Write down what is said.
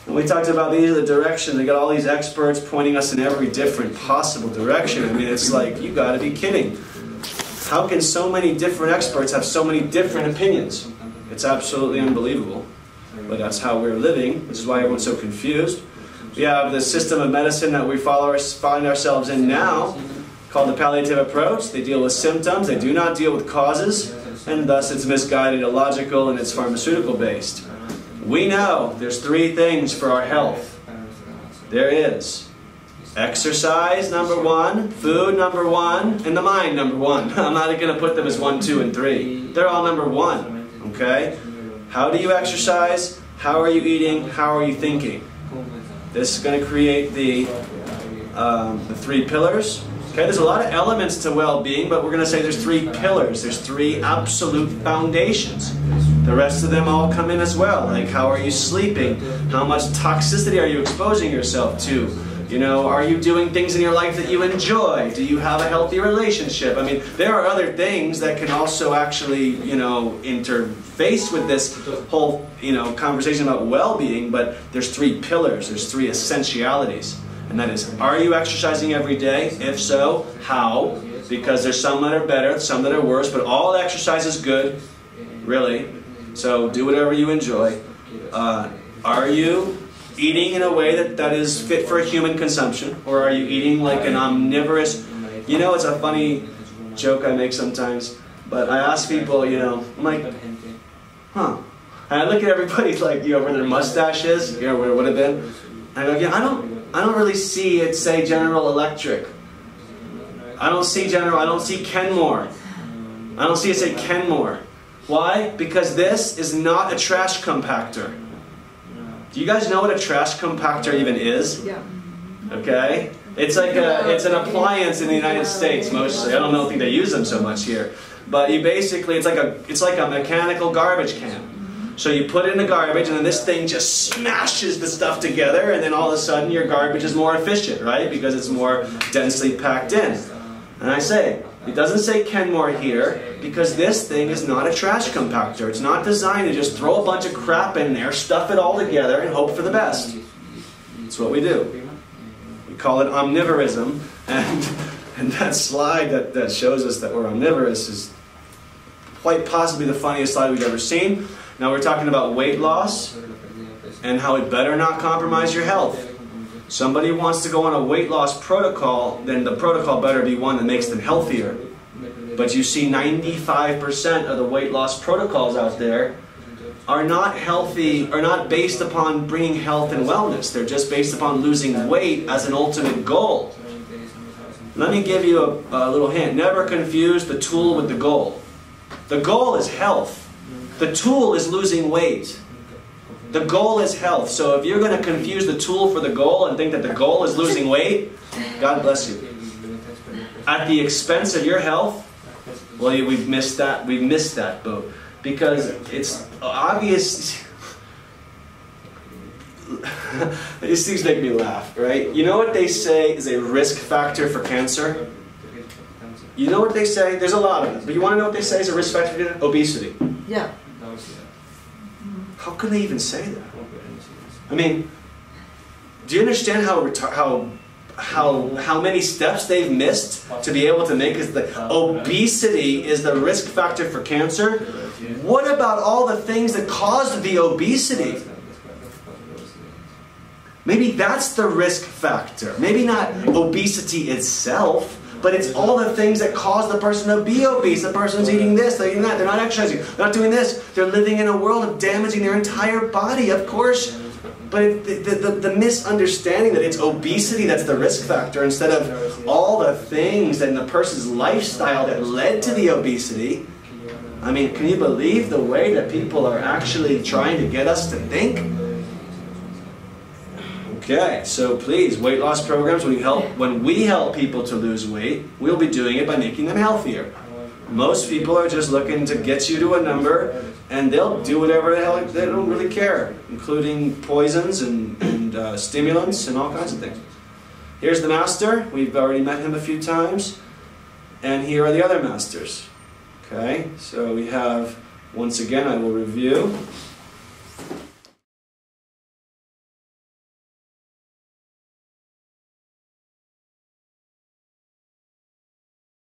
And we talked about these are the directions. We got all these experts pointing us in every different possible direction. I mean, it's like, you got to be kidding. How can so many different experts have so many different opinions? It's absolutely unbelievable. But that's how we're living. This is why everyone's so confused. We have the system of medicine that we find ourselves in now, called the palliative approach. They deal with symptoms. They do not deal with causes. And thus it's misguided, illogical, and it's pharmaceutical based. We know there's three things for our health. There is exercise, number one, food, number one, and the mind, number one. I'm not going to put them as 1, 2, and 3. They're all number one. Okay? How do you exercise? How are you eating? How are you thinking? This is going to create the 3 pillars. Okay, there's a lot of elements to well-being, but we're going to say there's 3 pillars. There's 3 absolute foundations. The rest of them all come in as well. Like, how are you sleeping? How much toxicity are you exposing yourself to? You know, are you doing things in your life that you enjoy? Do you have a healthy relationship? I mean, there are other things that can also actually, you know, interface with this whole, you know, conversation about well-being, but there's 3 pillars. There's 3 essentialities. And that is, are you exercising every day? If so, how? Because there's some that are better, some that are worse, but all exercise is good, really. So do whatever you enjoy. Are you eating in a way that is fit for human consumption? Or are you eating like an omnivorous... You know, it's a funny joke I make sometimes, but I ask people, you know, I'm like, huh. And I look at everybody like, you know, where their mustache is, you know, where it would have been. And I go, yeah, I don't really see it say General Electric. I don't see Kenmore. I don't see it say Kenmore. Why? Because this is not a trash compactor. Do you guys know what a trash compactor even is? Yeah. Okay? It's like it's an appliance in the United States mostly. I don't think they use them so much here. But you basically, it's like a mechanical garbage can. So you put it in the garbage, and then this thing just smashes the stuff together, and then all of a sudden your garbage is more efficient, right? Because it's more densely packed in. And I say, it doesn't say Kenmore here, because this thing is not a trash compactor. It's not designed to just throw a bunch of crap in there, stuff it all together, and hope for the best. That's what we do. We call it omnivorism, and that slide that shows us that we're omnivorous is quite possibly the funniest slide we've ever seen. Now we're talking about weight loss and how it better not compromise your health. Somebody wants to go on a weight loss protocol, then the protocol better be one that makes them healthier. But you see 95% of the weight loss protocols out there are not healthy, are not based upon bringing health and wellness. They're just based upon losing weight as an ultimate goal. Let me give you a little hint. Never confuse the tool with the goal. The goal is health. The tool is losing weight. The goal is health. So if you're going to confuse the tool for the goal and think that the goal is losing weight, God bless you. At the expense of your health, well, we've missed that boat. Because it's obvious. These things make me laugh, right? You know what they say is a risk factor for cancer? You know what they say? There's a lot of it. But you want to know what they say is a risk factor for obesity? Yeah. How can they even say that? I mean, do you understand how many steps they've missed to be able to make it? The obesity is the risk factor for cancer. What about all the things that caused the obesity? Maybe that's the risk factor. Maybe not obesity itself, but it's all the things that cause the person to be obese. The person's eating this, they're eating that, they're not exercising, they're not doing this. They're living in a world of damaging their entire body, of course. But the misunderstanding that it's obesity that's the risk factor instead of all the things in the person's lifestyle that led to the obesity. I mean, can you believe the way that people are actually trying to get us to think? Okay, so please, weight loss programs, when we help people to lose weight, we'll be doing it by making them healthier. Most people are just looking to get you to a number, and they'll do whatever the hell, they don't really care, including poisons and stimulants and all kinds of things. Here's the master. We've already met him a few times. And here are the other masters. Okay, so we have, once again, I will review.